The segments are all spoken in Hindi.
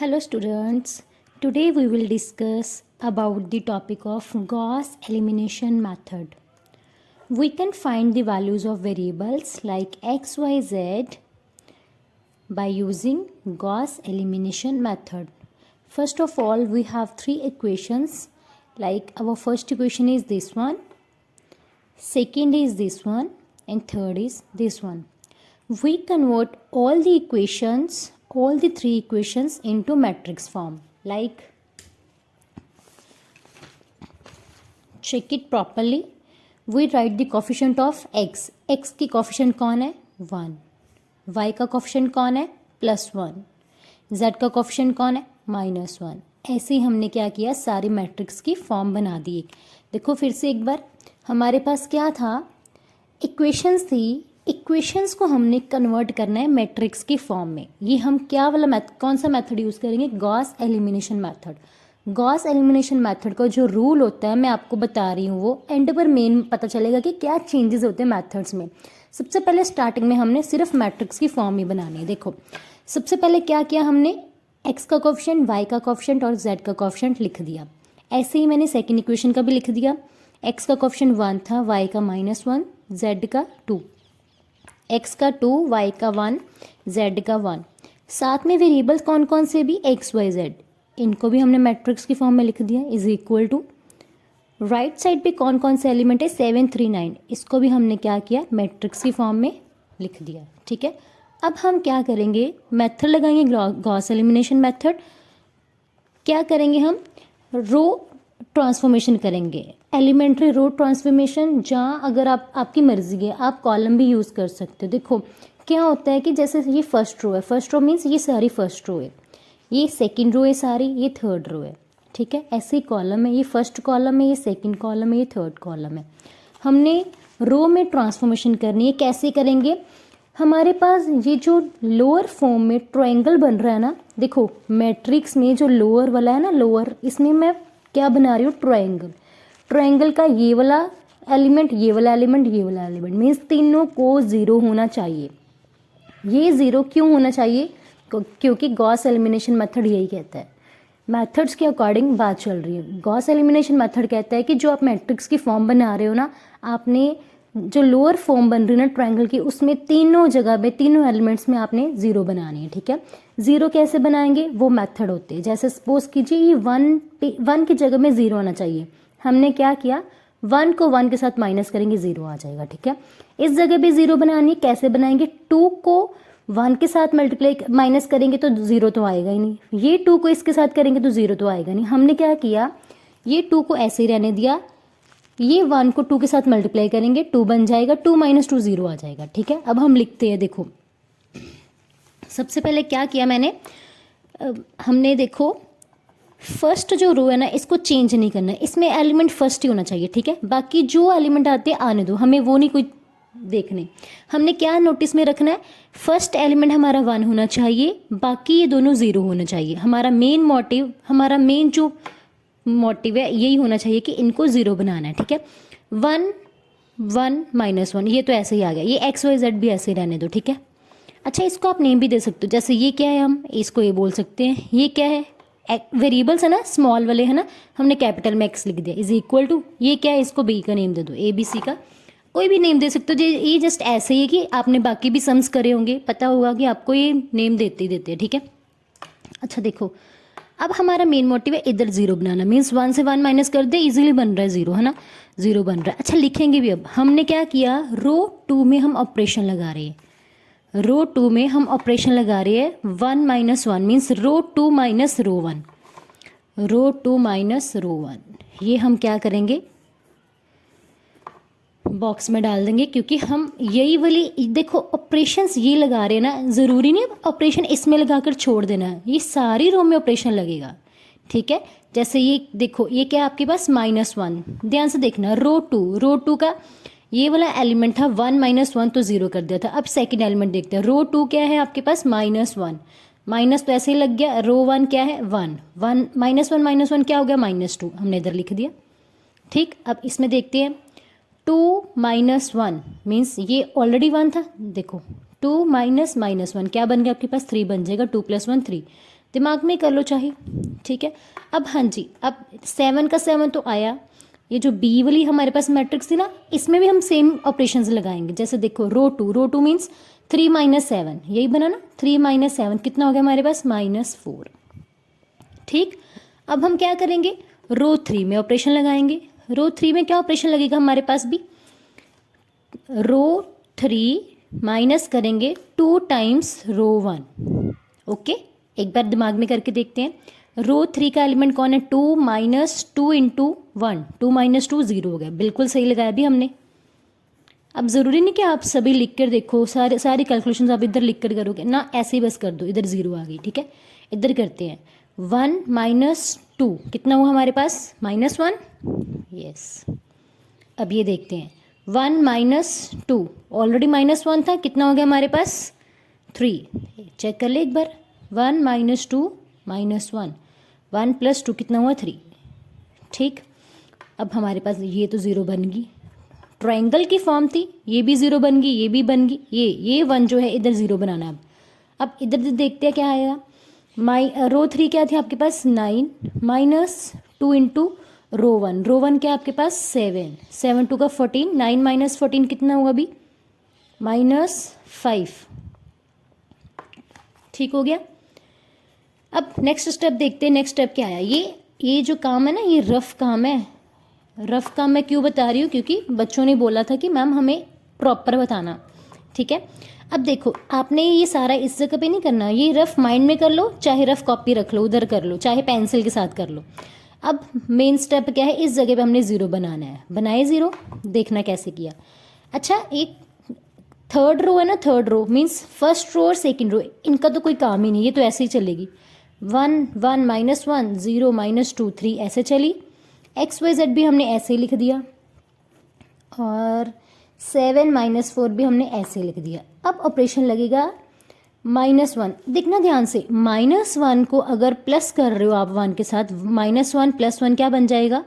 Hello students, today we will discuss about the topic of Gauss elimination method. We can find the values of variables like x, y, z by using Gauss elimination method. First of all, we have three equations, like our first equation is this one, second is this one, and third is this one. We convert all the three equations into matrix form. Like, check it properly. We write the coefficient of x. x की coefficient कौन है? 1. y का coefficient कौन है? +1. z का coefficient कौन है? -1. ऐसे ही हमने क्या किया, सारी मैट्रिक्स की फॉर्म बना दी. देखो फिर से एक बार, हमारे पास क्या था, इक्वेशंस थी. इक्वेशंस को हमने कन्वर्ट करना है मैट्रिक्स की फॉर्म में. ये हम क्या वाला कौन सा मेथड यूज़ करेंगे? Gauss elimination method. Gauss elimination method का जो रूल होता है मैं आपको बता रही हूँ, वो एंड पर मेन पता चलेगा कि क्या चेंजेस होते हैं मेथड्स में. सबसे पहले स्टार्टिंग में हमने सिर्फ मैट्रिक्स की फॉर्म ही बनानी है. देखो सबसे पहले क्या किया हमने, एक्स का कोएफिशिएंट, वाई का कोएफिशिएंट और जेड का कोएफिशिएंट लिख दिया. ऐसे ही मैंने सेकेंड इक्वेशन का भी लिख दिया. एक्स का कोएफिशिएंट 1 था, वाई का -1, जेड का 2. एक्स का 2, वाई का 1, जेड का 1. साथ में वेरिएबल्स कौन कौन से भी, एक्स वाई जेड, इनको भी हमने मैट्रिक्स की फॉर्म में लिख दिया. Is equal to right side पे कौन कौन से एलिमेंट है, 7, 3, 9, इसको भी हमने क्या किया, मैट्रिक्स की फॉर्म में लिख दिया. ठीक है, अब हम क्या करेंगे, मेथड लगाएंगे गॉस एलिमिनेशन मेथड. क्या करेंगे हम, रो ट्रांसफॉर्मेशन करेंगे, एलिमेंट्री रो ट्रांसफॉर्मेशन. जहाँ अगर आपकी मर्जी है आप कॉलम भी यूज़ कर सकते हो. देखो क्या होता है कि जैसे ये फर्स्ट रो है, फर्स्ट रो मीन्स ये सारी फर्स्ट रो है, ये सेकंड रो है सारी, ये थर्ड रो है. ठीक है, ऐसे ही कॉलम है, ये फर्स्ट कॉलम है, ये सेकंड कॉलम है, ये थर्ड कॉलम है. हमने रो में ट्रांसफॉर्मेशन करनी है. कैसे करेंगे, हमारे पास ये जो लोअर फॉर्म में ट्रायंगल बन रहा है ना, देखो मैट्रिक्स में जो लोअर वाला है ना, लोअर, इसमें मैं क्या बना रही हूँ, ट्रायंगल. ट्रायंगल का ये वाला एलिमेंट, ये वाला एलिमेंट, ये वाला एलिमेंट, मीन्स तीनों को ज़ीरो होना चाहिए. ये ज़ीरो क्यों होना चाहिए, क्योंकि गॉस एलिमिनेशन मेथड यही कहता है. मेथड्स के अकॉर्डिंग बात चल रही है. गॉस एलिमिनेशन मेथड कहता है कि जो आप मैट्रिक्स की फॉर्म बना रहे हो ना, आपने जो लोअर फॉर्म बन रही है ना ट्रायंगल की, उसमें तीनों जगह पे, तीनों एलिमेंट्स में आपने ज़ीरो बनानी है. ठीक है, ज़ीरो कैसे बनाएंगे, वो मेथड होते हैं. जैसे सपोज कीजिए ये 1 की जगह में ज़ीरो आना चाहिए. हमने क्या किया, 1 को 1 के साथ माइनस करेंगे, ज़ीरो आ जाएगा. ठीक है, इस जगह पे ज़ीरो बनानी है. कैसे बनाएंगे, 2 को 1 के साथ मल्टीप्लाई माइनस करेंगे तो ज़ीरो तो आएगा ही नहीं. ये 2 को इसके साथ करेंगे तो ज़ीरो तो आएगा नहीं. हमने क्या किया, ये 2 को ऐसे ही रहने दिया, ये 1 को 2 के साथ मल्टीप्लाई करेंगे, 2 बन जाएगा, 2 - 2 ज़ीरो आ जाएगा. ठीक है, अब हम लिखते हैं. देखो सबसे पहले क्या किया मैंने, हमने देखो फर्स्ट जो रो है ना, इसको चेंज नहीं करना है, इसमें एलिमेंट फर्स्ट ही होना चाहिए. ठीक है, बाकी जो एलिमेंट आते हैं आने दो, हमें वो नहीं कोई देखने. हमने क्या नोटिस में रखना है, फर्स्ट एलिमेंट हमारा 1 होना चाहिए, बाकी ये दोनों ज़ीरो होना चाहिए. हमारा मेन जो मोटिव है यही होना चाहिए कि इनको ज़ीरो बनाना है. ठीक है, 1, 1, -1, ये तो ऐसे ही आ गया. ये एक्स वाई जेड भी ऐसे ही रहने दो. ठीक है, अच्छा इसको आप नेम भी दे सकते हो. जैसे ये क्या है, हम इसको ये बोल सकते हैं. ये क्या है, वेरिएबल्स है ना, स्मॉल वाले है ना, हमने कैपिटल में एक्स लिख दिया. इज इक्वल टू, ये क्या है, इसको बी का नेम दे दो, ABC का कोई भी नेम दे सकते हो. ये जस्ट ऐसे ही है कि आपने बाकी भी सम्स करे होंगे, पता होगा कि आपको ये नेम देते ही देते हैं. ठीक है, अच्छा देखो अब हमारा मेन मोटिव है इधर ज़ीरो बनाना. मीन्स 1 से 1 माइनस कर दे, इजीली बन रहा है ज़ीरो, है ना, ज़ीरो बन रहा है. अच्छा लिखेंगे भी. अब हमने क्या किया, रो 2 में हम ऑपरेशन लगा रहे हैं. रो 2 में हम ऑपरेशन लगा रहे हैं, 1 - 1 मीन्स रो 2 माइनस रो 1, रो 2 माइनस रो 1. ये हम क्या करेंगे, बॉक्स में डाल देंगे, क्योंकि हम यही वाली, देखो ऑपरेशंस ये लगा रहे हैं ना, ज़रूरी नहीं ऑपरेशन इसमें लगाकर छोड़ देना है, ये सारी रो में ऑपरेशन लगेगा. ठीक है, जैसे ये देखो, ये क्या है आपके पास, -1. ध्यान से देखना, रो 2 का ये वाला एलिमेंट था 1 - 1 तो ज़ीरो कर दिया था. अब सेकंड एलिमेंट देखते हैं, रो 2 क्या है आपके पास, -1, माइनस तो ऐसे ही लग गया. रो 1 क्या है, 1, -1 क्या हो गया, -2, हमने इधर लिख दिया. ठीक, अब इसमें देखते हैं, 2 - 1 मीन्स ये ऑलरेडी 1 था. देखो 2 - -1 क्या बन गया आपके पास, 3 बन जाएगा. 2 + 1 3, दिमाग में कर लो चाहे, ठीक है। अब हाँ जी, अब 7 का 7 तो आया। ये जो बी वाली हमारे पास मैट्रिक्स थी ना, इसमें भी हम सेम ऑपरेशंस लगाएंगे। जैसे देखो रो टू मीन्स 3 - 7, यही बना ना, 3 - 7 कितना हो गया हमारे पास, -4, ठीक। अब हम क्या करेंगे, रो 3 में ऑपरेशन लगाएंगे। रो 3 में क्या ऑपरेशन लगेगा हमारे पास भी, रो 3 माइनस करेंगे 2 टाइम्स रो 1, ओके। एक बार दिमाग में करके देखते हैं। रो 3 का एलिमेंट कौन है, 2 - 2 × 1, 2 - 2 0 हो गया, बिल्कुल सही लगाया भी हमने। अब ज़रूरी नहीं कि आप सभी लिख कर देखो, सारी कैलकुलेशंस आप इधर लिख कर करोगे ना, ऐसे ही बस कर दो, इधर 0 आ गई, ठीक है। इधर करते हैं, 1 - 2 कितना हुआ हमारे पास, -1, यस। अब ये देखते हैं, 1 - 2 ऑलरेडी -1 था, कितना हो गया हमारे पास, 3। चेक कर ले एक बार, 1 - 2 -1, 1 + 2 कितना हुआ, 3, ठीक। अब हमारे पास ये तो 0 बन गई, ट्रायंगल की फॉर्म थी, ये भी 0 बन गई, ये भी बन गई, ये 1 जो है इधर 0 बनाना है। अब इधर देखते हैं क्या आएगा, रो 3 क्या थी आपके पास, 9 - 2 × रो 1 क्या आपके पास, 7, 7 × 2 = 14, 9 - 14 कितना हुआ अभी, -5, ठीक हो गया। अब नेक्स्ट स्टेप देखते हैं, नेक्स्ट स्टेप क्या आया। ये जो काम है ना, ये रफ काम है। रफ काम मैं क्यों बता रही हूँ, क्योंकि बच्चों ने बोला था कि मैम हमें प्रॉपर बताना, ठीक है। अब देखो आपने ये सारा इस जगह पे नहीं करना, ये रफ माइंड में कर लो, चाहे रफ कॉपी रख लो उधर कर लो, चाहे पेंसिल के साथ कर लो। अब मेन स्टेप क्या है, इस जगह पे हमने 0 बनाना है, बनाए 0, देखना कैसे किया। अच्छा, एक थर्ड रो है ना, third row means first row और सेकंड रो, इनका तो कोई काम ही नहीं, ये तो ऐसे ही चलेगी। 1 1 -1 0 -2 3 ऐसे चली। XYZ भी हमने ऐसे ही लिख दिया, और 7 - 4 भी हमने ऐसे ही लिख दिया। अब ऑपरेशन लगेगा -1, देखना ध्यान से, -1 को अगर प्लस कर रहे हो आप 1 के साथ, -1 + 1 क्या बन जाएगा,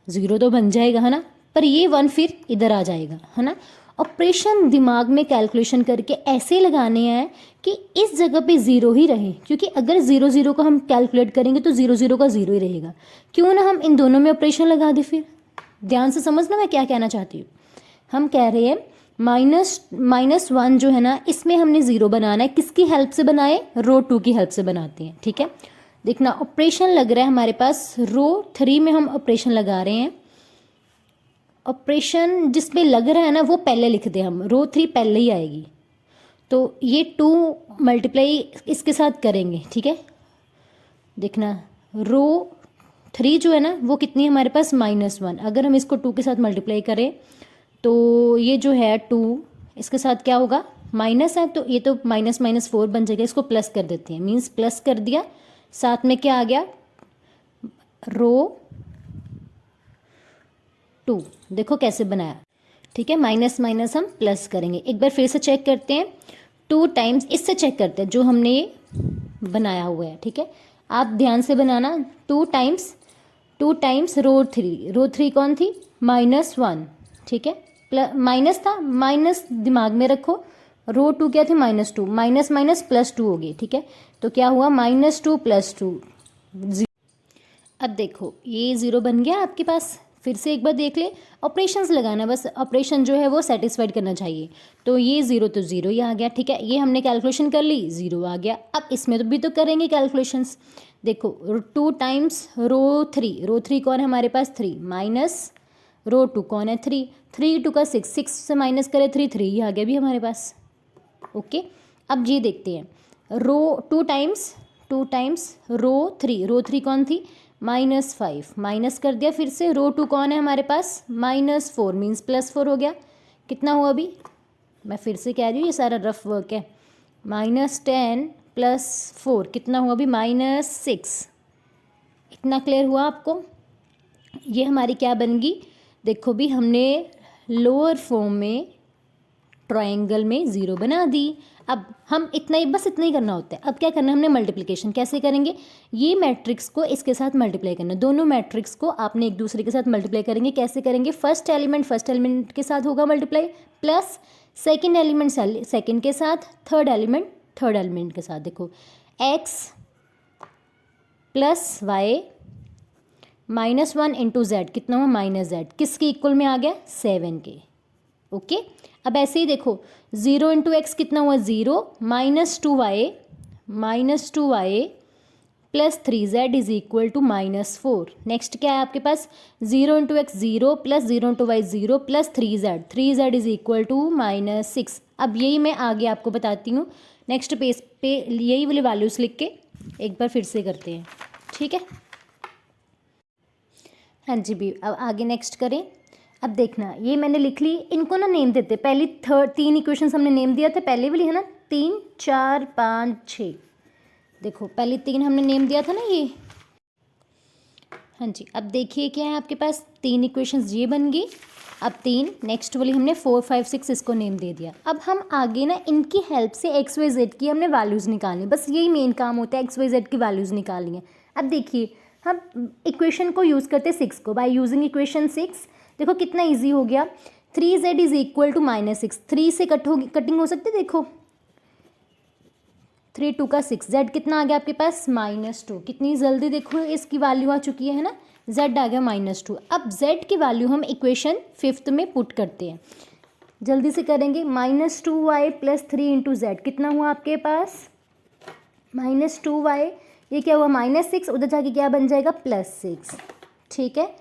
0 तो बन जाएगा, है ना। पर ये 1 फिर इधर आ जाएगा, है ना। ऑपरेशन दिमाग में कैलकुलेशन करके ऐसे लगाने हैं कि इस जगह पे 0 ही रहे, क्योंकि अगर 0 0 को हम कैलकुलेट करेंगे तो 0 0 का 0 ही रहेगा। क्यों ना हम इन दोनों में ऑपरेशन लगा दें। फिर ध्यान से समझना मैं क्या कहना चाहती हूँ। हम कह रहे हैं -1 जो है ना, इसमें हमने 0 बनाना है, किसकी हेल्प से बनाए, रो 2 की हेल्प से बनाते हैं, ठीक है। देखना ऑपरेशन लग रहा है हमारे पास, रो 3 में हम ऑपरेशन लगा रहे हैं। ऑपरेशन जिस पे लग रहा है ना, वो पहले लिख दे हम, रो 3 पहले ही आएगी, तो ये 2 मल्टीप्लाई इसके साथ करेंगे, ठीक है। देखना रो 3 जो है ना, वो कितनी है हमारे पास, -1, अगर हम इसको 2 के साथ मल्टीप्लाई करें तो ये जो है 2 इसके साथ क्या होगा, माइनस है, तो ये तो -4 बन जाएगा, इसको प्लस कर देते हैं, मीन्स प्लस कर दिया, साथ में क्या आ गया, रो 2, देखो कैसे बनाया, ठीक है। माइनस माइनस हम प्लस करेंगे, एक बार फिर से चेक करते हैं, 2 टाइम्स इससे चेक करते हैं जो हमने ये बनाया हुआ है, ठीक है। आप ध्यान से बनाना, 2 टाइम्स रो 3 कौन थी, -1, ठीक है, माइनस था, माइनस दिमाग में रखो, रो 2 क्या थी, -2, माइनस माइनस +2 हो गई, ठीक है। तो क्या हुआ, -2 + 2 0। अब देखो ये 0 बन गया आपके पास, फिर से एक बार देख ले, ऑपरेशंस लगाना, बस ऑपरेशन जो है वो सेटिस्फाइड करना चाहिए। तो ये 0 तो 0 ही आ गया, ठीक है, ये हमने कैलकुलेशन कर ली, 0 आ गया। अब इसमें तो भी तो करेंगे कैलकुलेशंस, देखो 2 टाइम्स रो 3 कौन है हमारे पास, 3 माइनस रो 2 कौन है, 3 3 2 का 6 से माइनस करें 3 3 ही आ गया भी हमारे पास, ओके। अब ये देखते हैं, रो 2 टाइम्स रो 3 कौन थी, -5, माइनस कर दिया, फिर से रो 2 कौन है हमारे पास, -4 मीन्स +4 हो गया, कितना हुआ अभी, मैं फिर से कह रही हूँ ये सारा रफ वर्क है, -10 + 4 कितना हुआ अभी, -6। इतना क्लियर हुआ आपको, ये हमारी क्या बन गई, देखो भी हमने लोअर फॉर्म में ट्रायंगल में 0 बना दी। अब हम इतना ही करना होता है। अब क्या करना है हमने, मल्टीप्लिकेशन कैसे करेंगे, ये मैट्रिक्स को इसके साथ मल्टीप्लाई करना, दोनों मैट्रिक्स को आपने एक दूसरे के साथ मल्टीप्लाई करेंगे, कैसे करेंगे, फर्स्ट एलिमेंट के साथ होगा multiply, plus second element second के साथ, थर्ड एलिमेंट के साथ। देखो x plus y -1 into z कितना हुआ -z, किसके इक्वल में आ गया 7 के। ओके, अब ऐसे ही देखो 0 इंटू एक्स कितना हुआ 0, -2y plus 3z is equal to -4। Next क्या है आपके पास 0 into x 0 plus 0 into y 0 plus 3z is equal to -6। अब यही मैं आगे आपको बताती हूँ नेक्स्ट पेज पे, यही वाली वैल्यूज़ लिख के एक बार फिर से करते हैं, ठीक है। हाँ जी भी, अब आगे नेक्स्ट करें। अब देखना ये मैंने लिख ली, इनको ना नेम देते, पहली 3 इक्वेशंस हमने नेम दिया था, पहले वाली है ना 3 4 5 6, देखो पहले 3 हमने नेम दिया था ना ये। हाँ जी, अब देखिए क्या है आपके पास 3 इक्वेशंस ये बन गई। अब 3 नेक्स्ट वाली हमने 4 5 6 इसको नेम दे दिया। अब हम आगे ना इनकी हेल्प से एक्स वाई जेड की हमने वैल्यूज़ निकालनी, बस यही मेन काम होता है, एक्स वाई जेड की वैल्यूज़ निकालनी है। अब देखिए हम इक्वेशन को यूज़ करते हैं 6 को, बाय यूजिंग इक्वेशन 6 देखो कितना ईजी हो गया। 3z इज इक्वल टू -6, 3 से कटिंग हो सकती है, देखो 3 2 का 6, z कितना आ गया आपके पास -2, कितनी जल्दी देखो इसकी वैल्यू आ चुकी है ना, z आ गया -2। अब z की वैल्यू हम इक्वेशन 5th में पुट करते हैं, जल्दी से करेंगे। -2y प्लस 3 इंटू जेड कितना हुआ आपके पास -2y, ये क्या हुआ -6, उधर जाके क्या बन जाएगा +6, ठीक है।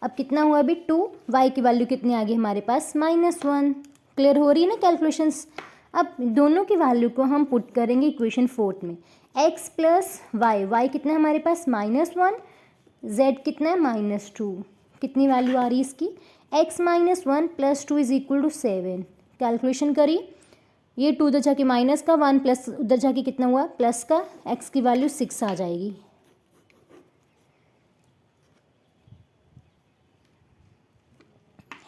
अब कितना हुआ अभी 2, y की वैल्यू कितनी आ गई हमारे पास -1। क्लियर हो रही है ना कैलकुलेशंस। अब दोनों की वैल्यू को हम पुट करेंगे इक्वेशन 4th में, x प्लस y कितना है हमारे पास -1, z कितना है -2, कितनी वैल्यू आ रही है इसकी x -1 plus 2 is equal to 7। Calculation करी, ये 2 उधर जाके माइनस का, 1 प्लस उधर जाके कितना हुआ प्लस का, x की वैल्यू 6 आ जाएगी।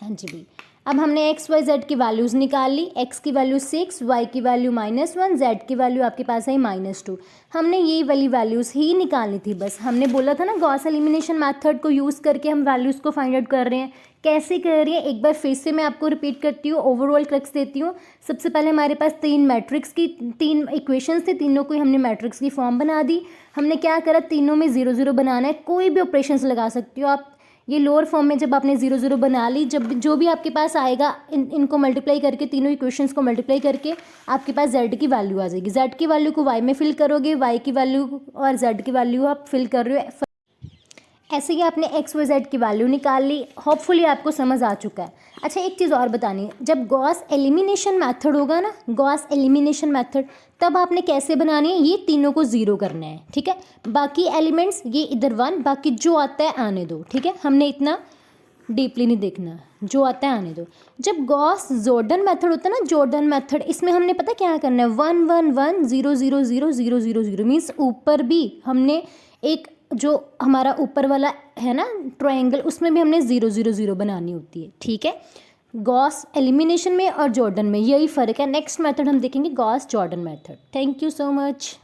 हाँ जी भाई, अब हमने x y z की वैल्यूज़ निकाल ली, x की वैल्यू 6, y की वैल्यू -1, z की वैल्यू आपके पास है -2। हमने ये वाली वैल्यूज़ ही निकालनी थी बस। हमने बोला था ना गॉस एलिमिनेशन मेथड को यूज़ करके हम वैल्यूज़ को फाइंड आउट कर रहे हैं। कैसे कर रही है एक बार फिर से मैं आपको रिपीट करती हूँ, ओवरऑल क्रक्स देती हूँ। सबसे पहले हमारे पास 3 मैट्रिक्स की 3 इक्वेशंस थे, तीनों को हमने मैट्रिक्स की फॉर्म बना दी। हमने क्या करा, तीनों में 0 0 बनाना है, कोई भी ऑपरेशंस लगा सकती हो आप। ये लोअर फॉर्म में जब आपने 0 0 बना ली, जब जो भी आपके पास आएगा इनको मल्टीप्लाई करके, तीनों इक्वेशंस को मल्टीप्लाई करके आपके पास z की वैल्यू आ जाएगी। z की वैल्यू को y में फिल करोगे, y की वैल्यू और z की वैल्यू आप फिल कर रहे हो। ऐसे ही आपने x y z की वैल्यू निकाल ली। होपफुली आपको समझ आ चुका है। अच्छा एक चीज़ और बतानी है, जब गॉस एलिमिनेशन मेथड होगा ना, गॉस एलिमिनेशन मेथड, तब आपने कैसे बनानी है, ये तीनों को 0 करना है, ठीक है। बाकी एलिमेंट्स ये इधर 1, बाकी जो आता है आने दो, ठीक है। हमने इतना डीपली नहीं देखना, जो आता है आने दो। जब गॉस जॉर्डन मेथड होता है ना, जॉर्डन मेथड, इसमें हमने पता क्या करना है, 1 1 1 0 0 0 0 0 0 मीन्स ऊपर भी हमने एक जो हमारा ऊपर वाला है ना ट्रायंगल, उसमें भी हमने 0 0 0 बनानी होती है, ठीक है। गॉस एलिमिनेशन में और जॉर्डन में यही फ़र्क है। नेक्स्ट मेथड हम देखेंगे Gauss Jordan method. Thank you so much.